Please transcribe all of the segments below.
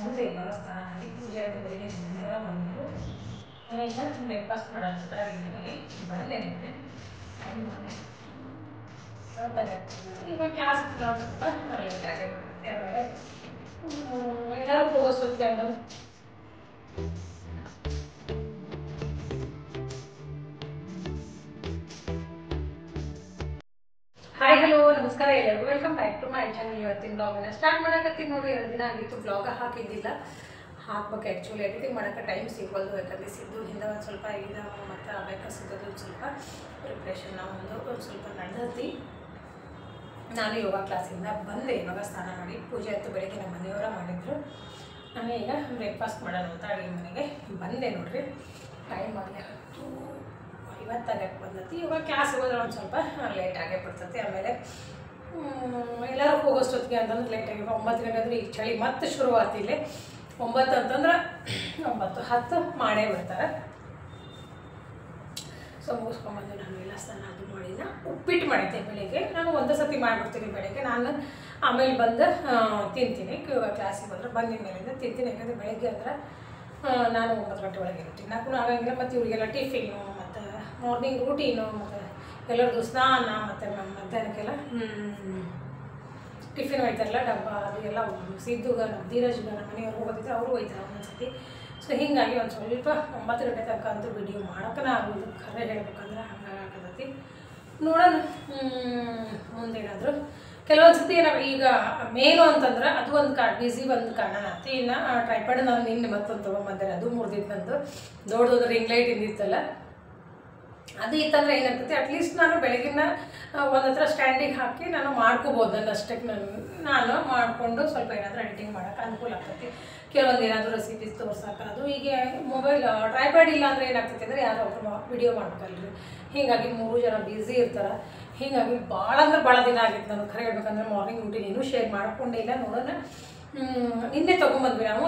ಮುಂದೆ ದೇವಸ್ಥಾನದಲ್ಲಿ ಪೂಜೆ ಬೆಳಿಗ್ಗೆ ಎಲ್ಲ ಬಂದು ಈಗ ಬ್ರೇಕ್ಫಾಸ್ಟ್ ಮಾಡೋಂಥ ನನಗೆ ಬಂದೆ ನಿಮಗೆ ಈಗ ಕ್ಲಾಸ್ ಸ್ವಲ್ಪ ಲೇಟ್ ಆಗಿರುತ್ತೆ ಎಲ್ಲರೂ ಹೋಗೋಸುತ್ತೆ ಅನ್ನೋದು. ಹಾಯ್ ಹಲೋ ನಮಸ್ಕಾರ ಎಲ್ಲರಿಗೂ welcome back to my channel. ಇವತ್ತಿನ ಬ್ಲಾಗನ್ನ ಸ್ಟಾರ್ಟ್ ಮಾಡೋಕತ್ತೀನಿ ನೋಡಿ. 2 ದಿನ ಆಗಿತ್ತು ಬ್ಲಾಗ ಹಾಕಿದ್ದಿಲ್ಲ, ಹಾಕ್ಬೇಕು ಆ್ಯಕ್ಚುಲಿ ಎಡಿಟಿಂಗ್ ಮಾಡೋಕ್ಕೆ ಟೈಮ್ ಸಿಗೋದು. ಯಾಕಂದರೆ ಸಿದ್ದುನಿಂದ ಒಂದು ಸ್ವಲ್ಪ ಈಗ ಮತ್ತು ಬೇಕಾ ಸಿಗೋದು ಒಂದು ಸ್ವಲ್ಪ ಪ್ರಿಪ್ರೇಷನ್ ಒಂದು ಸ್ವಲ್ಪ ನಡೆದತಿ. ನಾನು ಯೋಗ ಕ್ಲಾಸಿಂದ ಬಂದೆ, ಇವಾಗ ಸ್ನಾನ ಮಾಡಿ ಪೂಜೆ ಆಯಿತು. ಬೆಳಗ್ಗೆ ನಮ್ಮ ಮನೆಯವರ ಮಾಡಿದ್ರು. ನಾನು ಈಗ ಬ್ರೇಕ್ಫಾಸ್ಟ್ ಮಾಡೋಣ ಅಂತ ಅಡುಗೆ ಮನೆಗೆ ಬಂದೆ ನೋಡ್ರಿ. ಟೈಮ್ ಆಗಲಿ 10:50 ಬಂದತಿ. ಇವಾಗ ಕ್ಲಾಸ್ ಹೋದ್ರೆ ಒಂದು ಸ್ವಲ್ಪ ಲೇಟ್ ಆಗೇ ಬಿಡ್ತೈತಿ. ಆಮೇಲೆ ಎಲ್ಲರೂ ಹೋಗೋಷ್ಟೊತ್ತಿಗೆ ಅಂತಂದ್ರೆ ಲೇಟಾಗಿ 9 ಗಂಟೆ ಅಂದರೆ ಈಗ ಚಳಿ ಮತ್ತೆ ಶುರುವಾತು. ಇಲ್ಲಿ 9 ಅಂತಂದ್ರೆ 9, 10 ಮಾಡೇ ಬಿಡ್ತಾರೆ. ಸೊ ಮುಗಿಸ್ಕೊಂಬಂದು ನಾನು ಎಲ್ಲ ಸ್ನಾನ ಅದು ಮಾಡಿನ ಉಪ್ಪಿಟ್ಟು ಮಾಡಿದ್ದೆ ಬೆಳಿಗ್ಗೆ. ನಾನು ಒಂದೇ ಸತಿ ಮಾಡಿಬಿಡ್ತೀನಿ ಬೆಳಗ್ಗೆ. ನಾನು ಆಮೇಲೆ ಬಂದು ತಿಂತೀನಿ. ಇವಾಗ ಕ್ಲಾಸಿಗೆ ಬಂದರೆ ಬಂದಿನ ಮೇಲಿಂದ ತಿಂತೀನಿ. ಯಾಕಂದರೆ ಬೆಳಗ್ಗೆ ಅಂದ್ರೆ ನಾನು 9 ಗಂಟೆ ಒಳಗೆ ಇರ್ತೀನಿ. ನಾಲ್ಕು ಆಗಂಗಿಲ್ಲ. ಮತ್ತು ಇವರಿಗೆಲ್ಲ ಟಿಫಿನು ಮತ್ತು ಮಾರ್ನಿಂಗ್ ರೂಟೀನು ಮತ್ತು ಎಲ್ಲರದ್ದು ಸ್ನಾನ ಮತ್ತು ಮಧ್ಯಾಹ್ನಕ್ಕೆಲ್ಲ ಟಿಫಿನ್ ಒಯ್ತಾರಲ್ಲ ಡಬ್ಬ ಅದು ಎಲ್ಲ ಸಿದ್ದುಗ ನಮ್ಮ ಧೀರಜ್ಗ ನಮ್ಮ ಮನೆಯವ್ರು ಹೋಗೋದಿದ್ರೆ ಅವರು ಒಯ್ತಾರೆ ಒಂದೊಂದ್ಸತಿ. ಸೊ ಹೀಗಾಗಿ ಒಂದು ಸ್ವಲ್ಪ 9 ಗಂಟೆ ತನಕ ಅಂತೂ ವಿಡಿಯೋ ಮಾಡೋಕ್ಕನ ಆಗೋದು. ಖರೆ ಹೇಳ್ಬೇಕಂದ್ರೆ ಹಂಗಾಗತೈತಿ. ನೋಡೋಣ ಮುಂದೇನಾದರೂ ಕೆಲವೊಂದು ಸತಿ ನಾವು ಈಗ ಮೇನು ಅಂತಂದ್ರೆ ಅದು ಒಂದು ಬಿಸಿ ಒಂದು ಕಾರಣ ಆಯ್ತು. ಇನ್ನು ಟ್ರೈಪಾಡ್ ನಾನು ನಿನ್ನೆ ಮತ್ತೊಂದು ತೊಗೊಂಬಂದೆ. ಅದು ಮುರಿದಿತ್ತು ನಂದು. ದೊಡ್ಡದೊಂದು ರಿಂಗ್ ಲೈಟ್ ಇಂದಿತ್ತಲ್ಲ ಅದು ಇತ್ತಂದ್ರೆ ಏನಾಗ್ತೈತಿ, ಅಟ್ಲೀಸ್ಟ್ ನಾನು ಬೆಳಗಿನ ಒಂದು ಹತ್ರ ಸ್ಟ್ಯಾಂಡಿಗೆ ಹಾಕಿ ನಾನು ಮಾಡ್ಕೋಬೋದು. ನನ್ನ ಅಷ್ಟಕ್ಕೆ ನಾನು ಮಾಡಿಕೊಂಡು ಸ್ವಲ್ಪ ಏನಾದರೂ ಎಡಿಟಿಂಗ್ ಮಾಡೋಕೆ ಅನುಕೂಲ ಆಗ್ತೈತಿ. ಕೆಲವೊಂದು ಏನಾದರೂ ರೆಸಿಪೀಸ್ ತೋರ್ಸೋಕೆ ಅದು ಈಗ ಮೊಬೈಲ್ ಟ್ರೈಪಾಡ್ ಇಲ್ಲ ಅಂದರೆ ಏನಾಗ್ತೈತಿ ಅಂದರೆ ಯಾರೋ ಒಬ್ಬರು ವಿಡಿಯೋ ಮಾಡ್ಬೇಕಲ್ರಿ. ಹೀಗಾಗಿ 3 ಜನ ಬ್ಯುಸಿ ಇರ್ತಾರೆ. ಹೀಗಾಗಿ ಭಾಳ ಅಂದ್ರೆ ಭಾಳ ದಿನ ಆಗಿತ್ತು ನಾನು ಖರೆ ಹೇಳ್ಬೇಕಂದ್ರೆ ಮಾರ್ನಿಂಗ್ ರೂಟೀನ್ ಏನೂ ಶೇರ್ ಮಾಡ್ಕೊಂಡೇ ಇಲ್ಲ. ನೋಡೋಣ ನಿನ್ನೆ ತೊಗೊಂಬಂದ್ವಿ ನಾವು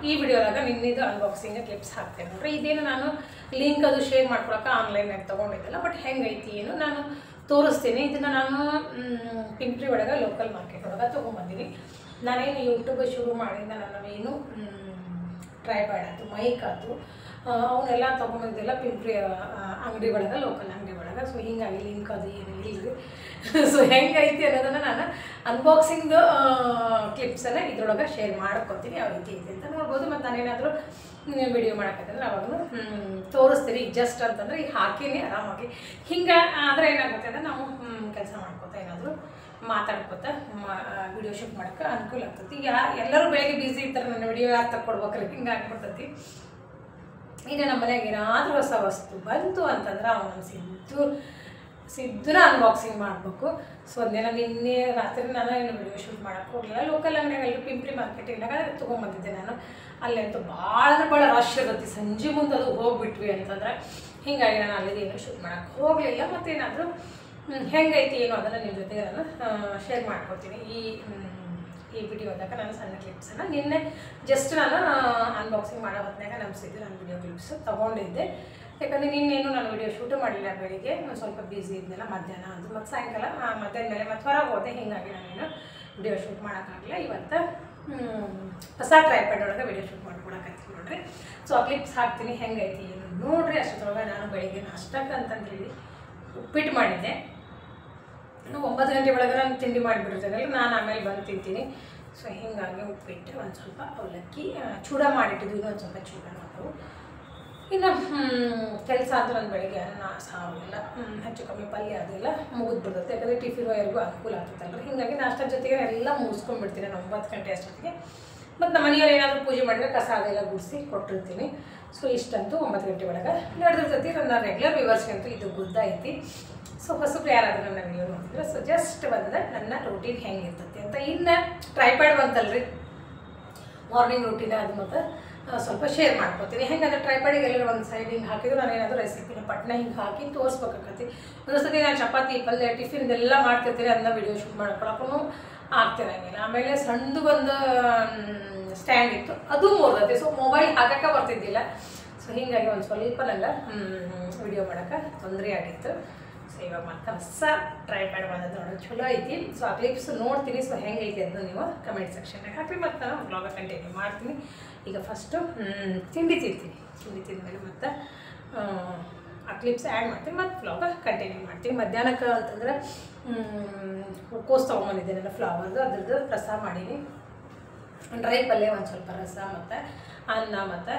ಈ ವಿಡಿಯೋದಾಗ ನಿನ್ನೆದು ಅನ್ಬಾಕ್ಸಿಂಗ್ ಕ್ಲಿಪ್ಸ್ ಹಾಕ್ತೇನೆ ನೋಡ್ರಿ. ಇದೇನು ನಾನು ಲಿಂಕ್ ಅದು ಶೇರ್ ಮಾಡ್ಕೊಳಕ್ಕೆ ಆನ್ಲೈನಾಗಿ ತೊಗೊಂಡಿದ್ದಲ್ಲ, ಬಟ್ ಹೆಂಗೈತಿ ಏನು ನಾನು ತೋರಿಸ್ತೀನಿ. ಇದನ್ನು ನಾನು ಪಿಂಪ್ರಿ ಒಳಗೆ ಲೋಕಲ್ ಮಾರ್ಕೆಟ್ ಒಳಗೆ ತೊಗೊಂಬಂದಿನಿ. ನಾನೇನು ಯೂಟ್ಯೂಬ್ ಶುರು ಮಾಡಿದ ನಾವೇನು ಟ್ರೈಪಾಡ್ ಆಯ್ತು, ಮೈಕ್ ಆಯ್ತು, ಅವನ್ನೆಲ್ಲ ತೊಗೊಂಡಿದ್ದೆಲ್ಲ ಪಿಂಪ್ರಿ ಅಂಗಡಿ ಒಳಗೆ, ಲೋಕಲ್ ಅಂಗಡಿ ಒಳಗೆ. ಸೊ ಹೀಗಾಗಿ ಲಿಂಕ್ ಅದು ಏನು ಇಲ್ಲರಿ. ಸೊ ಹೆಂಗೈತಿ ಅನ್ನೋದನ್ನು ನಾನು ಅನ್ಬಾಕ್ಸಿಂಗ್ ಕ್ಲಿಪ್ಸನ್ನು ಇದ್ರೊಳಗೆ ಶೇರ್ ಮಾಡ್ಕೊತೀನಿ. ಯಾವ ರೀತಿ ಐತೆ ಅಂತ ನೋಡ್ಬೋದು. ಮತ್ತು ನಾನೇನಾದರೂ ವಿಡಿಯೋ ಮಾಡೋಕ್ಕಂತಂದ್ರೆ ಅವಾಗೂ ತೋರಿಸ್ತೀನಿ. ಈಗ ಜಸ್ಟ್ ಅಂತಂದರೆ ಈಗ ಹಾಕಿನಿ ಆರಾಮಾಗಿ. ಹಿಂಗೆ ಆದರೆ ಏನಾಗುತ್ತೆ ಅಂದರೆ ನಾವು ಕೆಲಸ ಮಾಡ್ಕೋತಾ ಏನಾದರೂ ಮಾತಾಡ್ಕೋತಾ ವಿಡಿಯೋ ಶೂಟ್ ಮಾಡೋಕ್ಕೆ ಅನುಕೂಲ ಆಗ್ತೈತಿ. ಈಗ ಎಲ್ಲರೂ ಬೆಳಗ್ಗೆ ಬ್ಯುಸಿ ಇರ್ತಾರೆ, ನನ್ನ ವಿಡಿಯೋ ಯಾರು ತಕ್ಕೊಡ್ಬೇಕ್ರಿ, ಹಿಂಗೆ ಆಗ್ಬಿಡ್ತೈತಿ. ಇನ್ನು ನಮ್ಮ ಮನೆಯಾಗ ಏನಾದರೂ ಹೊಸ ವಸ್ತು ಬಂತು ಅಂತಂದ್ರೆ ಅವನು ಸಿದ್ದುನ ಅನ್ಬಾಕ್ಸಿಂಗ್ ಮಾಡಬೇಕು. ಸೊ ಅದನ್ನೆಲ್ಲ ನಿನ್ನೆ ರಾತ್ರಿ ನಾನು ಏನು ವಿಡಿಯೋ ಶೂಟ್ ಮಾಡೋಕ್ಕೆ ಹೋಗಲಿಲ್ಲ. ಲೋಕಲ್ ಅಂಗಡಿಯಾಗ ಪಿಂಪ್ರಿ ಮಾರ್ಕೆಟಿನಾಗ ತೊಗೊಂಬಂದಿದ್ದೆ ನಾನು. ಅಲ್ಲಂತೂ ಭಾಳ ಅಂದ್ರೆ ಭಾಳ ರಶ್ ಇರುತ್ತೆ. ಸಂಜೆ ಮುಂದೆ ಅದು ಹೋಗ್ಬಿಟ್ವಿ ಅಂತಂದ್ರೆ ಹೀಗಾಗಿ ನಾನು ಅಲ್ಲಿಗೆ ಏನೂ ಶೂಟ್ ಮಾಡೋಕ್ಕೆ ಹೋಗಲಿಲ್ಲ. ಮತ್ತೇನಾದರೂ ಹೆಂಗೈತಿ ಏನು ಅದನ್ನು ನಿಮ್ಮ ಜೊತೆಗೆ ನಾನು ಶೇರ್ ಮಾಡ್ಕೊತೀನಿ ಈ ವಿಡಿಯೋದಾಗ. ನಾನು ಸಣ್ಣ ಕ್ಲಿಪ್ಸನ್ನು ನಿನ್ನೆ ಜಸ್ಟ್ ನಾನು ಅನ್ಬಾಕ್ಸಿಂಗ್ ಮಾಡೋ ಹೊತ್ತಿನಾಗ ನಮ್ಸಿದ್ದು ನಾನು ವಿಡಿಯೋ ಕ್ಲಿಪ್ಸ್ ತೊಗೊಂಡಿದ್ದೆ. ಯಾಕಂದರೆ ನಿನ್ನೇನು ನಾನು ವಿಡಿಯೋ ಶೂಟು ಮಾಡಿಲ್ಲ. ಬೆಳಿಗ್ಗೆ ಒಂದು ಸ್ವಲ್ಪ ಬ್ಯುಸಿ ಇದ್ದಿಲ್ಲ. ಮಧ್ಯಾಹ್ನ ಅದು ಮತ್ತು ಸಾಯಂಕಾಲ ಮಧ್ಯಾಹ್ನ ಮೇಲೆ ಮತ್ತು ಹೊರಗೆ ಹೋದೆ. ಹೀಗಾಗಿ ನಾನೇನು ವಿಡಿಯೋ ಶೂಟ್ ಮಾಡೋಕ್ಕಾಗಲಿಲ್ಲ. ಇವತ್ತು ಹೊಸ ಟ್ರೈಪಾಡ್ ಒಳಗೆ ವಿಡಿಯೋ ಶೂಟ್ ಮಾಡ್ಕೊಳಕತ್ತೀನಿ ನೋಡ್ರಿ. ಸೊ ಆ ಕ್ಲಿಪ್ಸ್ ಹಾಕ್ತೀನಿ. ಹೆಂಗೈತಿ ಏನು ನೋಡಿರಿ. ಅಷ್ಟೊಳಗೆ ನಾನು ಬೆಳಿಗ್ಗೆ ನಾಷ್ಟಕ್ಕೆ ಅಂತಂದೇಳಿ ಉಪ್ಪಿಟ್ಟು ಮಾಡಿದ್ದೆ. 9 ಗಂಟೆ ಒಳಗೆ ನಾನು ತಿಂಡಿ ಮಾಡಿಬಿಟ್ಟಿರ್ತೇನಲ್ಲ, ನಾನು ಆಮೇಲೆ ಬಂದು ತಿಂತೀನಿ. ಸೊ ಹೀಗಾಗಿ ಉಪ್ಪಿಟ್ಟು ಒಂದು ಸ್ವಲ್ಪ ಅವಲಕ್ಕಿ ಚೂಡ ಮಾಡಿಟ್ಟಿದ್ವಿ. ಒಂದು ಸ್ವಲ್ಪ ಚೂಡ ನಾವು ಇನ್ನು ಕೆಲಸ ಅಂತ ನಾನು ಬೆಳಗ್ಗೆ ಅನ್ನ ಸಾರು ಎಲ್ಲ ಹೆಚ್ಚು ಕಮ್ಮಿ ಪಲ್ಯ ಅದೆಲ್ಲ ಮುಗಿದು ಬಿಡ್ತೈತೆ. ಯಾಕಂದರೆ ಟಿಫಿನ್ ವೈರ್ಗೂ ಅನುಕೂಲ ಆಗ್ತೈತಲ್ರಿ. ಹೀಗಾಗಿ ನಾಷ್ಟದ ಜೊತೆಗೆ ಎಲ್ಲ ಮುಗಿಸ್ಕೊಂಡ್ಬಿಡ್ತೀನಿ ನಾನು 9 ಗಂಟೆ ಅಷ್ಟೊತ್ತಿಗೆ. ಮತ್ತು ನಮ್ಮ ಮನೆಯವ್ರು ಏನಾದರೂ ಪೂಜೆ ಮಾಡಿದ್ರೆ ಕಸ ಅದೆಲ್ಲ ಗುಡಿಸಿ ಕೊಟ್ಟಿರ್ತೀನಿ. ಸೊ ಇಷ್ಟಂತೂ 9 ಗಂಟೆ ಒಳಗೆ ನಡೆದಿರ್ತೈತಿ. ನನ್ನ ರೆಗ್ಯುಲರ್ ವ್ಯೂವರ್ಸ್ಗಂತೂ ಇದು ಗೊತ್ತೈತಿ. ಸೊ ಹೊಸಬ್ರು ಯಾರಾದರೂ ನನ್ನ ವಿಡಿಯೋ ನೋಡಿದ್ರೆ ಸೊ ಜಸ್ಟ್ ಬಂದ ನನ್ನ ರೂಟೀನ್ ಹೆಂಗಿರ್ತೈತಿ ಅಂತ. ಇನ್ನು ಟ್ರೈಪಾಡ್ ಬಂತಲ್ರಿ, ಮಾರ್ನಿಂಗ್ ರೂಟೀನ್ ಅದು ಮತ್ತು ಸ್ವಲ್ಪ ಶೇರ್ ಮಾಡ್ಕೊತೀನಿ. ಹೆಂಗಂದ್ರೆ ಟ್ರೈಪಾಡಿಗೆ ಎಲ್ಲರೂ ಒಂದು ಸೈಡ್ ಹಿಂಗೆ ಹಾಕಿದ್ರು ನಾನು ಏನಾದರೂ ರೆಸಿಪಿನ ಪಟ್ನ ಹಿಂಗೆ ಹಾಕಿ ತೋರಿಸ್ಬೇಕಾಗತ್ತಿ. ಒಂದೊಂದ್ಸತಿ ನಾನು ಚಪಾತಿ ಪಲ್ಯ ಟಿಫಿನ್ ಇದೆಲ್ಲ ಮಾಡ್ತಿರ್ತೀನಿ. ಅದನ್ನ ವಿಡಿಯೋ ಶೂಟ್ ಮಾಡ್ಕೊಳಕ್ಕೂ ಆಗ್ತಿರಂಗಿಲ್ಲ. ಆಮೇಲೆ ಸಣ್ಣದು ಒಂದು ಸ್ಟ್ಯಾಂಡ್ ಇತ್ತು, ಅದು ಮುರಿದೈತಿ. ಸೊ ಮೊಬೈಲ್ ಹಾಕಕ್ಕೆ ಬರ್ತಿದ್ದಿಲ್ಲ. ಸೊ ಹೀಗಾಗಿ ಒಂದು ಸ್ವಲ್ಪ ನಂಗೆ ವಿಡಿಯೋ ಮಾಡೋಕ್ಕೆ ತೊಂದರೆ ಆಗಿತ್ತು. ಸೊ ಇವಾಗ ಮತ್ತೆ ಹೊಸ ಟ್ರೈಪ್ಯಾಡ್ ಬಂದದ್ದು ನೋಡೋದು ಚಲೋ ಐತಿ. ಸೊ ಆ ಕ್ಲಿಪ್ಸ್ ನೋಡ್ತೀನಿ. ಸೊ ಹೆಂಗೈತಿ ಅದನ್ನು ನೀವು ಕಮೆಂಟ್ ಸೆಕ್ಷನ್ದಾಗ ಹಾಕಿ ಮತ್ತು ನಾನು ಬ್ಲಾಗ ಕಂಟಿನ್ಯೂ ಮಾಡ್ತೀನಿ. ಈಗ ಫಸ್ಟು ತಿಂಡಿ ತಿಂದಮೇಲೆ ಮತ್ತು ಆ ಕ್ಲಿಪ್ಸ್ ಆ್ಯಡ್ ಮಾಡ್ತೀನಿ ಮತ್ತು ಬ್ಲಾಗ ಕಂಟಿನ್ಯೂ ಮಾಡ್ತೀನಿ. ಮಧ್ಯಾಹ್ನಕ್ಕೆ ಅಂತಂದ್ರೆ ಕೋಸ್ ತೊಗೊಂಬಂದಿದ್ದೆ ನಾನು ಫ್ಲವರ್ದು, ಅದ್ರದ್ದು ರಸ ಮಾಡೀನಿ. ಡ್ರೈ ಪಲ್ಯ ಒಂದು ಸ್ವಲ್ಪ ರಸ ಮತ್ತು ಅನ್ನ ಮತ್ತು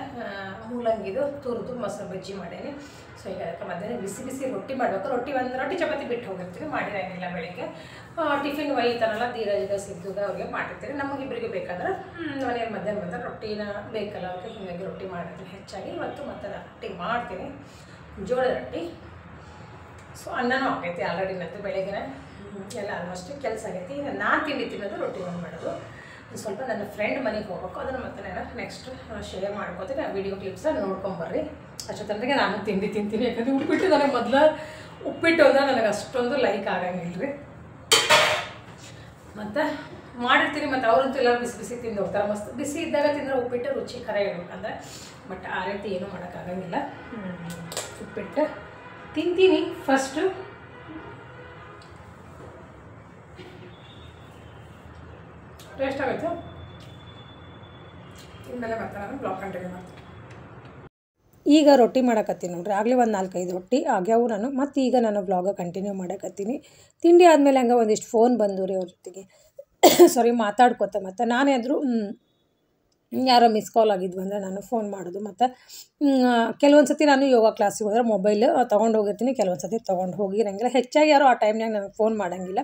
ಮೂಲಂಗಿದು ತುರಿದು ಮೊಸರು ಬಜ್ಜಿ ಮಾಡೀನಿ. ಸೊ ಈಗ ಅದಕ್ಕೆ ಮಧ್ಯಾಹ್ನ ಬಿಸಿ ಬಿಸಿ ರೊಟ್ಟಿ ಮಾಡಬೇಕು. ರೊಟ್ಟಿ ಚಪಾತಿ ಬಿಟ್ಟು ಹೋಗಿರ್ತೀವಿ, ಮಾಡಿರಂಗಿಲ್ಲ. ಬೆಳಿಗ್ಗೆ ಟಿಫಿನ್ ಒಯ್ತಾನಲ್ಲ ಧೀರಜ್ಗೆ ಸಿದ್ದುಗ ಅವ್ರಿಗೆ ಮಾಡಿರ್ತೀರಿ. ನಮಗಿಬ್ಬರಿಗೆ ಬೇಕಾದ್ರೆ ಮನೆಯಲ್ಲಿ ಮಧ್ಯಾಹ್ನ ರೊಟ್ಟಿನ ಬೇಕಲ್ಲ ಅವ್ರಿಗೆ, ಹೀಗಾಗಿ ರೊಟ್ಟಿ ಮಾಡಿರ್ತೀನಿ ಹೆಚ್ಚಾಗಿ. ಇವತ್ತು ಮತ್ತು ರೊಟ್ಟಿ ಮಾಡ್ತೀನಿ, ಜೋಳದ ರೊಟ್ಟಿ. ಸೊ ಅನ್ನನೂ ಆಗೈತಿ ಆಲ್ರೆಡಿ ನಂದು ಬೆಳಗ್ಗೆ ಎಲ್ಲ ಆಲ್ಮೋಸ್ಟ್ ಕೆಲಸ ಆಗೈತಿ. ನಾನು ತಿಂಡಿ ತಿನ್ನೋದು ರೊಟ್ಟಿ ಒಂದು ಮಾಡೋದು. ಸ್ವಲ್ಪ ನನ್ನ ಫ್ರೆಂಡ್ ಮನೆಗೆ ಹೋಗ್ಬೇಕು, ಅದನ್ನು ಮತ್ತೆ ನಾನು ನೆಕ್ಸ್ಟ್ ಶೇರ್ ಮಾಡ್ಕೋತೀನಿ. ಆ ವಿಡಿಯೋ ಕ್ಲಿಪ್ಸ ನೋಡ್ಕೊಂಬರ್ರಿ. ಅಷ್ಟೊತ್ತಂದ್ರೆ ನಾನು ತಿಂಡಿ ತಿಂತೀನಿ. ಯಾಕಂದರೆ ಉಪ್ಪಿಟ್ಟು ನನಗೆ ಮೊದಲು ಉಪ್ಪಿಟ್ಟು ಅಂದರೆ ನನಗೆ ಅಷ್ಟೊಂದು ಲೈಕ್ ಆಗಂಗಿಲ್ಲ ರೀ. ಮತ್ತು ಮಾಡಿರ್ತೀನಿ, ಮತ್ತು ಅವರಂತೂ ಎಲ್ಲ ಬಿಸಿ ಬಿಸಿ ತಿಂದು ಹೋಗ್ತಾರೆ. ಮಸ್ತ್ ಬಿಸಿ ಇದ್ದಾಗ ತಿಂದರೆ ಉಪ್ಪಿಟ್ಟು ರುಚಿ ಖರೆ ಹೇಳ್ಬೇಕಂದ್ರೆ. ಬಟ್ ಆ ರೀತಿ ಏನೂ ಮಾಡೋಕ್ಕಾಗಂಗಿಲ್ಲ. ಉಪ್ಪಿಟ್ಟು ತಿಂತೀನಿ ಫಸ್ಟು. ಟೇಸ್ಟ್ ಆಗುತ್ತೆ. ಇನ್ಮೇಲೆ ಮತ್ತೆ ನಾನು ಬ್ಲಾಗ್ ಕಂಟಿನ್ಯೂ ಮಾಡ್ತೀನಿ. ಈಗ ರೊಟ್ಟಿ ಮಾಡಕತ್ತೀನಿ ನೋಡ್ರಿ. ಆಗಲೇ ಒಂದು 4-5 ರೊಟ್ಟಿ ಆಗ್ಯಾವು ನಾನು. ಮತ್ತು ಈಗ ನಾನು ಬ್ಲಾಗ ಕಂಟಿನ್ಯೂ ಮಾಡಕತ್ತೀನಿ. ತಿಂಡಿ ಆದಮೇಲೆ ಹಂಗೆ ಒಂದಿಷ್ಟು ಫೋನ್ ಬಂದು ರೀ ಅವ್ರ ಜೊತೆಗೆ ಸಾರಿ ಮಾತಾಡ್ಕೊತ. ಮತ್ತು ನಾನೇನಾದರೂ ಯಾರೋ ಮಿಸ್ ಕಾಲ್ ಆಗಿದ್ವು ಅಂದರೆ ನಾನು ಫೋನ್ ಮಾಡೋದು. ಮತ್ತು ಕೆಲವೊಂದು ಸತಿ ನಾನು ಯೋಗ ಕ್ಲಾಸಿಗೆ ಹೋದ್ರೆ ಮೊಬೈಲ್ ತೊಗೊಂಡು ಹೋಗಿರ್ತೀನಿ, ಕೆಲವೊಂದು ಸತಿ ತೊಗೊಂಡು ಹೋಗಿರಂಗಿಲ್ಲ. ಹೆಚ್ಚಾಗಿ ಯಾರೋ ಆ ಟೈಮ್ನಾಗ ನನಗೆ ಫೋನ್ ಮಾಡೋಂಗಿಲ್ಲ.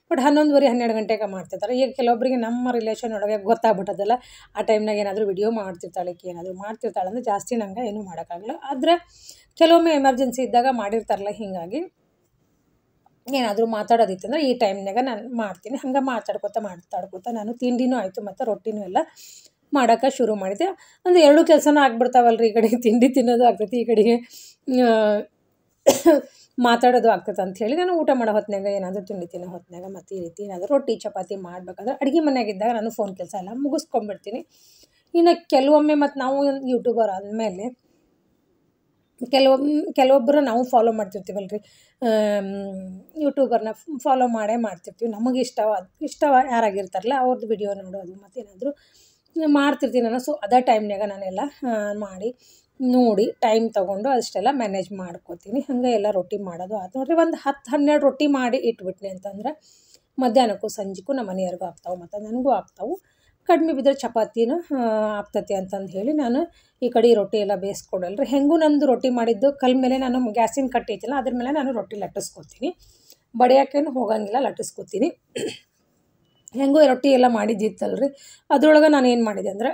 ಬಟ್ 11:30-12 ಗಂಟೆಗೆ ಮಾಡ್ತಿರ್ತಾರೆ. ಈಗ ಕೆಲವೊಬ್ಬರಿಗೆ ನಮ್ಮ ರಿಲೇಷನ್ ಒಳಗೆ ಗೊತ್ತಾಗ್ಬಿಟ್ಟದಲ್ಲ, ಆ ಟೈಮ್ನಾಗ ಏನಾದರೂ ವಿಡಿಯೋ ಮಾಡ್ತಿರ್ತಾಳೆ, ಏನಾದರೂ ಮಾಡ್ತಿರ್ತಾಳೆ ಅಂದರೆ ಜಾಸ್ತಿ ನಂಗೆ ಏನೂ ಮಾಡೋಕ್ಕಾಗಲ್ಲ. ಆದರೆ ಕೆಲವೊಮ್ಮೆ ಎಮರ್ಜೆನ್ಸಿ ಇದ್ದಾಗ ಮಾಡಿರ್ತಾರಲ್ಲ, ಹೀಗಾಗಿ ಏನಾದರೂ ಮಾತಾಡೋದಿತ್ತಂದ್ರೆ ಈ ಟೈಮ್ನಾಗ ನಾನು ಮಾಡ್ತೀನಿ. ಹಂಗೆ ಮಾತಾಡ್ಕೊತ ನಾನು ತಿಂಡಿನೂ ಆಯಿತು ಮತ್ತು ರೊಟ್ಟಿನೂ ಎಲ್ಲ ಮಾಡೋಕ್ಕೆ ಶುರು ಮಾಡಿದೆ. ಅಂದರೆ 2 ಕೆಲಸನೂ ಆಗ್ಬಿಡ್ತಾವಲ್ರಿ. ಈ ಕಡೆಗೆ ತಿಂಡಿ ತಿನ್ನೋದು ಆಗ್ತೈತಿ, ಈ ಕಡೆಗೆ ಮಾತಾಡೋದು ಆಗ್ತೈತೆ ಅಂಥೇಳಿ ನಾನು ಊಟ ಮಾಡೋ ಹೊತ್ತಿನಾಗ ಏನಾದರೂ ತಿಂಡಿ ತಿನ್ನೋ ಹೊತ್ತಿನಾಗ ಮತ್ತು ಈ ರೀತಿ ಏನಾದರೂ ರೊಟ್ಟಿ ಚಪಾತಿ ಮಾಡಬೇಕಾದ್ರೆ ಅಡುಗೆ ಮನೆಯಾಗಿದ್ದಾಗ ನಾನು ಫೋನ್ ಕೆಲಸ ಎಲ್ಲ ಮುಗಿಸ್ಕೊಂಡ್ಬಿಡ್ತೀನಿ. ಇನ್ನು ಕೆಲವೊಮ್ಮೆ ಮತ್ತು ನಾವು ಯೂಟ್ಯೂಬರ್ ಆದಮೇಲೆ ಕೆಲವೊಬ್ಬರು ನಾವು ಫಾಲೋ ಮಾಡ್ತಿರ್ತೀವಲ್ರಿ, ಯೂಟ್ಯೂಬರ್ನ ಫಾಲೋ ಮಾಡ್ತಿರ್ತೀವಿ. ನಮಗೆ ಇಷ್ಟ ಯಾರಾಗಿರ್ತಾರಲ್ಲ ಅವ್ರದ್ದು ವಿಡಿಯೋ ನೋಡೋದು ಮತ್ತೇನಾದರೂ ಮಾಡ್ತಿರ್ತೀನಿ ನಾನು. ಸೊ ಅದೇ ಟೈಮ್ನಾಗ ನಾನೆಲ್ಲ ಮಾಡಿ ನೋಡಿ ಟೈಮ್ ತೊಗೊಂಡು ಅಷ್ಟೆಲ್ಲ ಮ್ಯಾನೇಜ್ ಮಾಡ್ಕೋತೀನಿ. ಹಾಗೆ ಎಲ್ಲ ರೊಟ್ಟಿ ಮಾಡೋದು ಆಯ್ತು ನೋಡಿರಿ. ಒಂದು 10-12 ರೊಟ್ಟಿ ಮಾಡಿ ಇಟ್ಬಿಟ್ನಿ ಅಂತಂದ್ರೆ ಮಧ್ಯಾಹ್ನಕ್ಕೂ ಸಂಜೆಗೂ ನಮ್ಮ ಮನೆಯವ್ರಿಗೂ ಆಗ್ತಾವೆ ಮತ್ತು ನನಗೂ ಆಗ್ತಾವೆ. ಕಡಿಮೆ ಬಿದ್ದರೆ ಚಪಾತಿನೂ ಆಗ್ತತಿ ಅಂತಂದು ಹೇಳಿ ನಾನು ಈ ಕಡೆ ರೊಟ್ಟಿ ಎಲ್ಲ ಬೇಯಿಸ್ಕೊಡಲ್ರಿ. ಹೆಂಗೂ ನಂದು ರೊಟ್ಟಿ ಮಾಡಿದ್ದು ಕಲ್ ಮೇಲೆ ನಾನು ಗ್ಯಾಸಿನ ಕಟ್ಟಿ ಐತಿಲ್ಲ ಅದ್ರ ಮೇಲೆ ನಾನು ರೊಟ್ಟಿ ಲಟ್ಟಿಸ್ಕೊತೀನಿ. ಬಡಿಯೋಕ್ಕೇನು ಹೋಗಂಗಿಲ್ಲ, ಲಟ್ಟಿಸ್ಕೊತೀನಿ. ಹೆಂಗೂ ರೊಟ್ಟಿ ಎಲ್ಲ ಮಾಡಿದ್ದಿತ್ತಲ್ರಿ, ಅದ್ರೊಳಗೆ ನಾನು ಏನು ಮಾಡಿದೆ ಅಂದರೆ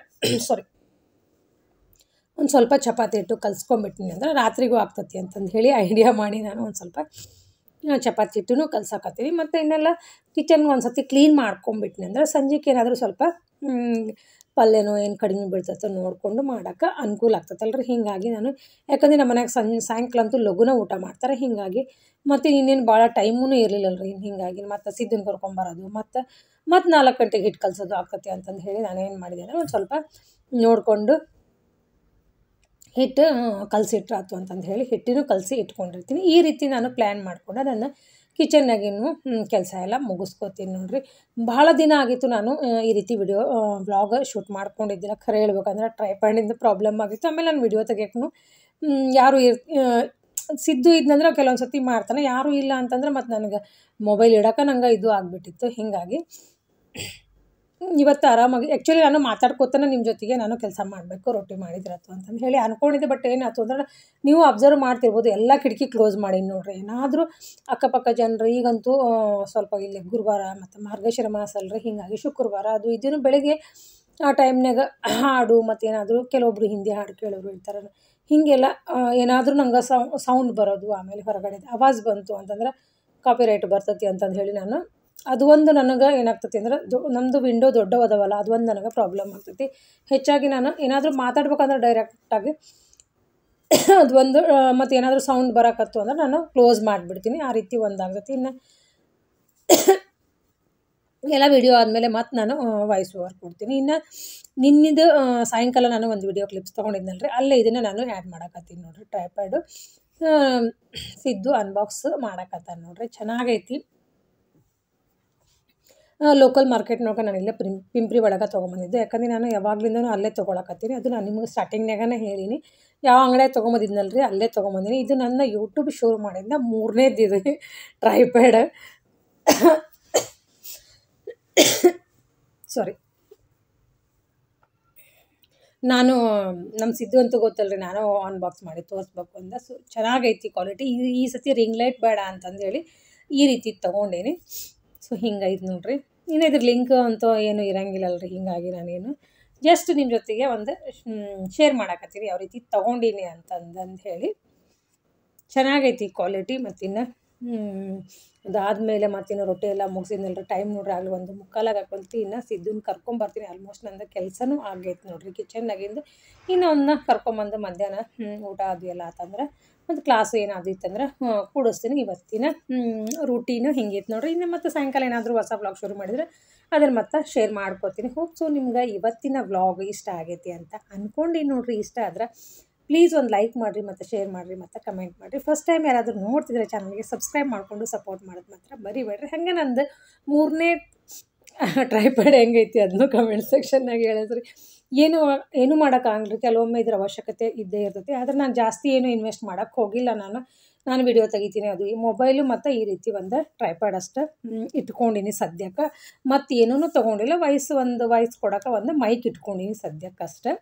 ಒಂದು ಸ್ವಲ್ಪ ಚಪಾತಿ ಹಿಟ್ಟು ಕಲಿಸ್ಕೊಂಬಿಟ್ಟಿನಿ ಅಂದ್ರೆ ರಾತ್ರಿಗೂ ಆಗ್ತತಿ ಅಂತಂದು ಹೇಳಿ ಐಡಿಯಾ ಮಾಡಿ ನಾನು ಒಂದು ಸ್ವಲ್ಪ ಚಪಾತಿ ಹಿಟ್ಟೂ ಕಲ್ಸಾಕತ್ತೀನಿ. ಮತ್ತು ಇನ್ನೆಲ್ಲ ಕಿಚನ್ಗೆ ಒಂದು ಸತಿ ಕ್ಲೀನ್ ಮಾಡ್ಕೊಂಬಿಟ್ನಿ ಅಂದ್ರೆ ಸಂಜೆಗೆ ಏನಾದರೂ ಸ್ವಲ್ಪ ಪಲ್ಯನೋ ಏನು ಕಡಿಮೆ ಬೀಳ್ತೈತೋ ನೋಡಿಕೊಂಡು ಮಾಡೋಕ್ಕೆ ಅನುಕೂಲ ಆಗ್ತೈತಲ್ರಿ. ಹೀಗಾಗಿ ನಾನು ಯಾಕಂದರೆ ನಮ್ಮ ಮನ್ಯಾಗ ಸಾಯಂಕಾಲ ಅಂತೂ ಲಘುನ ಊಟ ಮಾಡ್ತಾರೆ. ಹೀಗಾಗಿ ಮತ್ತು ಇನ್ನೇನು ಭಾಳ ಟೈಮೂ ಇರಲಿಲ್ಲಲ್ರಿ. ಹೀಗಾಗಿ ಮತ್ತು ಸಿದ್ದನ ಕರ್ಕೊಂಬರೋದು ಮತ್ತು 4 ಗಂಟೆಗೆ ಹಿಟ್ಟು ಕಲಿಸೋದು ಆಗ್ತತಿ ಅಂತಂದು ಹೇಳಿ ನಾನೇನು ಮಾಡಿದೆ ಅಂದರೆ ಒಂದು ಸ್ವಲ್ಪ ನೋಡಿಕೊಂಡು ಹಿಟ್ಟು ಕಲಸಿಟ್ರಾತು ಅಂತಂದು ಹೇಳಿ ಹಿಟ್ಟಿನೂ ಕಲಸಿ ಇಟ್ಕೊಂಡಿರ್ತೀನಿ. ಈ ರೀತಿ ನಾನು ಪ್ಲ್ಯಾನ್ ಮಾಡಿಕೊಂಡು ನನ್ನ ಕಿಚನ್ನಾಗಿನೂ ಕೆಲಸ ಎಲ್ಲ ಮುಗಿಸ್ಕೋತೀನಿ ನೋಡಿರಿ. ಭಾಳ ದಿನ ಆಗಿತ್ತು ನಾನು ಈ ರೀತಿ ವ್ಲಾಗ್ ಶೂಟ್ ಮಾಡ್ಕೊಂಡಿದ್ದಿಲ್ಲ. ಖರೆ ಹೇಳ್ಬೇಕಂದ್ರೆ ಟ್ರೈಪ್ಯಾಡಿಂದ ಪ್ರಾಬ್ಲಮ್ ಆಗಿತ್ತು. ಆಮೇಲೆ ನಾನು ವಿಡಿಯೋ ತೆಗಿಯೋಕ್ಕೂ ಯಾರು ಸಿದ್ದು ಇದ್ನಂದ್ರೆ ಕೆಲವೊಂದು ಸತಿ ಮಾಡ್ತಾನೆ, ಯಾರೂ ಇಲ್ಲ ಅಂತಂದ್ರೆ ಮತ್ತು ನನಗೆ ಮೊಬೈಲ್ ಇಡೋಕೆ ನಂಗೆ ಇದು ಆಗಿಬಿಟ್ಟಿತ್ತು. ಹೀಗಾಗಿ ಇವತ್ತು ಆರಾಮಾಗಿ ಆ್ಯಕ್ಚುಲಿ ನಾನು ಮಾತಾಡ್ಕೋತಾನೆ ನಿಮ್ಮ ಜೊತೆಗೆ ನಾನು ಕೆಲಸ ಮಾಡಬೇಕು, ರೊಟ್ಟಿ ಮಾಡಿದ್ರತ್ತು ಅಂತಂದು ಹೇಳಿ ಅಂದ್ಕೊಂಡಿದ್ದೆ. ಬಟ್ ಏನಾಯ್ತು ಅಂದ್ರೆ ನೀವು ಅಬ್ಸರ್ವ್ ಮಾಡ್ತಿರ್ಬೋದು, ಎಲ್ಲ ಕಿಟಕಿ ಕ್ಲೋಸ್ ಮಾಡಿ ನೋಡ್ರಿ. ಏನಾದರೂ ಅಕ್ಕಪಕ್ಕ ಜನರು ಈಗಂತೂ ಸ್ವಲ್ಪ ಇಲ್ಲಿ ಗುರುವಾರ ಮತ್ತು ಮಾರ್ಗಶಿರ ಮಾಸ ಅಲ್ರಿ, ಹೀಗಾಗಿ ಶುಕ್ರವಾರ ಅದು ಇದನ್ನು ಬೆಳಗ್ಗೆ ಆ ಟೈಮ್ನಾಗ ಹಾಡು ಮತ್ತು ಏನಾದರೂ ಕೆಲವೊಬ್ರು ಹಿಂದಿ ಹಾಡು ಕೇಳೋರು ಇರ್ತಾರೆ. ಹೀಗೆಲ್ಲ ಏನಾದರೂ ನಂಗೆ ಸೌಂಡ್ ಬರೋದು, ಆಮೇಲೆ ಹೊರಗಡೆ ಆವಾಜ್ ಬಂತು ಅಂತಂದ್ರೆ ಕಾಪಿರೈಟ್ ಬರ್ತೈತಿ ಅಂತಂದು ಹೇಳಿ ನಾನು ಅದು ಒಂದು ನನಗೆ ಏನಾಗ್ತೈತಿ ಅಂದ್ರೆ ನಮ್ಮದು ವಿಂಡೋ ದೊಡ್ಡವದವಲ್ಲ, ಅದು ಒಂದು ನನಗೆ ಪ್ರಾಬ್ಲಮ್ ಆಗ್ತೈತಿ. ಹೆಚ್ಚಾಗಿ ನಾನು ಏನಾದರೂ ಮಾತಾಡ್ಬೇಕಂದ್ರೆ ಡೈರೆಕ್ಟಾಗಿ ಅದು ಒಂದು ಮತ್ತು ಏನಾದರೂ ಸೌಂಡ್ ಬರೋಕತ್ತು ಅಂದ್ರೆ ನಾನು ಕ್ಲೋಸ್ ಮಾಡಿಬಿಡ್ತೀನಿ. ಆ ರೀತಿ ಒಂದಾಗ್ತೈತಿ. ಇನ್ನು ಎಲ್ಲ ವಿಡಿಯೋ ಆದಮೇಲೆ ಮತ್ತು ನಾನು ವಾಯ್ಸ್ ಓವರ್ ಕೊಡ್ತೀನಿ. ಇನ್ನು ನಿನ್ನಿದು ಸಾಯಂಕಾಲ ನಾನು ಒಂದು ವಿಡಿಯೋ ಕ್ಲಿಪ್ಸ್ ತೊಗೊಂಡಿದ್ನಲ್ರಿ, ಅಲ್ಲೇ ಇದನ್ನು ನಾನು ಆ್ಯಡ್ ಮಾಡಕತ್ತೀನಿ ನೋಡಿರಿ. ಟ್ರೈಪ್ಯಾಡು ಸಿದ್ದು ಅನ್ಬಾಕ್ಸ್ ಮಾಡಕತ್ತಾನ ನೋಡ್ರಿ. ಚೆನ್ನಾಗೈತಿ. ಲೋಕಲ್ ಮಾರ್ಕೆಟ್ನೊಳಗೆ ನಾನು ಇಲ್ಲೇ ಪಿಂಪ್ರಿ ಒಳಗೆ ತೊಗೊಂಬಂದಿದ್ದೆ. ಯಾಕಂದ್ರೆ ನಾನು ಯಾವಾಗ್ಲಿಂದನೂ ಅಲ್ಲೇ ತೊಗೊಳಕತ್ತೀನಿ. ಅದು ನಾನು ನಿಮಗೆ ಸ್ಟಾರ್ಟಿಂಗ್ನಾಗನೇ ಹೇಳೀನಿ. ಯಾವ ಅಂಗಡಿಯಾಗ ತೊಗೊಂಬಂದಿದ್ನಲ್ರಿ ಅಲ್ಲೇ ತೊಗೊಂಬಂದೀನಿ. ಇದು ನನ್ನ ಯೂಟ್ಯೂಬ್ ಶುರು ಮಾಡಿಂದ 3ನೇದಿದು ಟ್ರೈಪ್ಯಾಡ್. ಸಾರಿ. ನಾನು ನಮ್ಮ ಸಿದ್ದು ಅಂತೂ ಗೊತ್ತಲ್ರಿ, ನಾನು ಅನ್ಬಾಕ್ಸ್ ಮಾಡಿ ತೋರಿಸ್ಬೇಕು ಅಂದ. ಸೊ ಚೆನ್ನಾಗೈತಿ ಕ್ವಾಲಿಟಿ. ಈ ಸತಿ ರಿಂಗ್ ಲೈಟ್ ಬೇಡ ಅಂತಂದೇಳಿ ಈ ರೀತಿ ತೊಗೊಂಡೇನಿ. ಸೊ ಹಿಂಗೈತೆ ನೋಡ್ರಿ. ಇನ್ನು ಇದ್ರ ಲಿಂಕ್ ಅಂತೂ ಏನು ಇರಂಗಿಲ್ಲಲ್ರಿ. ಹಿಂಗಾಗಿ ನಾನೇನು ಜಸ್ಟ್ ನಿಮ್ಮ ಜೊತೆಗೆ ಒಂದು ಶೇರ್ ಮಾಡಕತ್ತೀನಿ ಯಾವ ರೀತಿ ತೊಗೊಂಡೀನಿ ಅಂತಂದು ಹೇಳಿ. ಚೆನ್ನಾಗೈತಿ ಕ್ವಾಲಿಟಿ. ಮತ್ತಿನ್ನು ಅದಾದಮೇಲೆ ಮತ್ತಿನ್ನು ರೊಟ್ಟಿ ಎಲ್ಲ ಮುಗಿಸಿದ್ನಲ್ರಿ. ಟೈಮ್ ನೋಡ್ರಿ ಆಗಲಿ 1:45 ಹಾಕೊಂತಿ. ಇನ್ನು ಸಿದ್ದನ್ನ ಕರ್ಕೊಂಬರ್ತೀನಿ. ಆಲ್ಮೋಸ್ಟ್ ನಂದು ಕೆಲಸನೂ ಆಗೈತೆ ನೋಡ್ರಿ ಕಿಚನ್ನಾಗಿಂದು. ಇನ್ನು ಅವನ್ನ ಕರ್ಕೊಂಬಂದು ಮಧ್ಯಾಹ್ನ ಊಟ ಅದು ಎಲ್ಲ ಆತಂದ್ರೆ ಮತ್ತು ಕ್ಲಾಸ್ ಏನಾದ್ರು ಇತ್ತಂದ್ರೆ ಕೂಡಿಸ್ತೀನಿ. ಇವತ್ತಿನ ರೂಟೀನು ಹಿಂಗಿತ್ತು ನೋಡ್ರಿ. ಇನ್ನು ಮತ್ತು ಸಾಯಂಕಾಲ ಏನಾದರೂ ಹೊಸ ವ್ಲಾಗ್ ಶುರು ಮಾಡಿದರೆ ಅದನ್ನು ಮತ್ತೆ ಶೇರ್ ಮಾಡ್ಕೋತೀನಿ. ಹೋಪ್ ಸೊ ನಿಮ್ಗೆ ಇವತ್ತಿನ ವ್ಲಾಗ್ ಇಷ್ಟ ಆಗೈತಿ ಅಂತ ಅಂದ್ಕೊಂಡು ನೋಡ್ರಿ. ಇಷ್ಟ ಆದ್ರೆ ಪ್ಲೀಸ್ ಒಂದು ಲೈಕ್ ಮಾಡಿರಿ, ಮತ್ತು ಶೇರ್ ಮಾಡಿರಿ, ಮತ್ತು ಕಮೆಂಟ್ ಮಾಡಿರಿ. ಫಸ್ಟ್ ಟೈಮ್ ಯಾರಾದರೂ ನೋಡ್ತಿದ್ರೆ ಚಾನಲ್ಗೆ ಸಬ್ಸ್ಕ್ರೈಬ್ ಮಾಡಿಕೊಂಡು ಸಪೋರ್ಟ್ ಮಾಡೋದು ಮಾತ್ರ ಮರಿಬೇಡ್ರಿ. ಹಾಗೆ ನಂದು 3ನೇ ಟ್ರೈಪ್ಯಾಡ್ ಹೆಂಗೈತಿ ಅದನ್ನು ಕಮೆಂಟ್ ಸೆಕ್ಷನ್ನಾಗ ಹೇಳಿದ್ರಿ. ಏನು ಮಾಡೋಕ್ಕಾಗಲ್ರಿ. ಕೆಲವೊಮ್ಮೆ ಇದ್ರ ಅವಶ್ಯಕತೆ ಇದ್ದೇ ಇರ್ತೈತಿ. ಆದರೆ ನಾನು ಜಾಸ್ತಿ ಏನು ಇನ್ವೆಸ್ಟ್ ಮಾಡೋಕ್ಕೆ ಹೋಗಿಲ್ಲ. ನಾನು ವಿಡಿಯೋ ತೆಗಿತೀನಿ, ಅದು ಈ ಮೊಬೈಲು ಮತ್ತು ಈ ರೀತಿ ಒಂದು ಟ್ರೈಪ್ಯಾಡ್ ಅಷ್ಟೇ ಇಟ್ಕೊಂಡೀನಿ ಸದ್ಯಕ್ಕೆ. ಮತ್ತು ಏನೂ ತೊಗೊಂಡಿಲ್ಲ. ವಾಯ್ಸ್ ಕೊಡೋಕೆ ಒಂದು ಮೈಕ್ ಇಟ್ಕೊಂಡೀನಿ ಸದ್ಯಕ್ಕಷ್ಟೇ.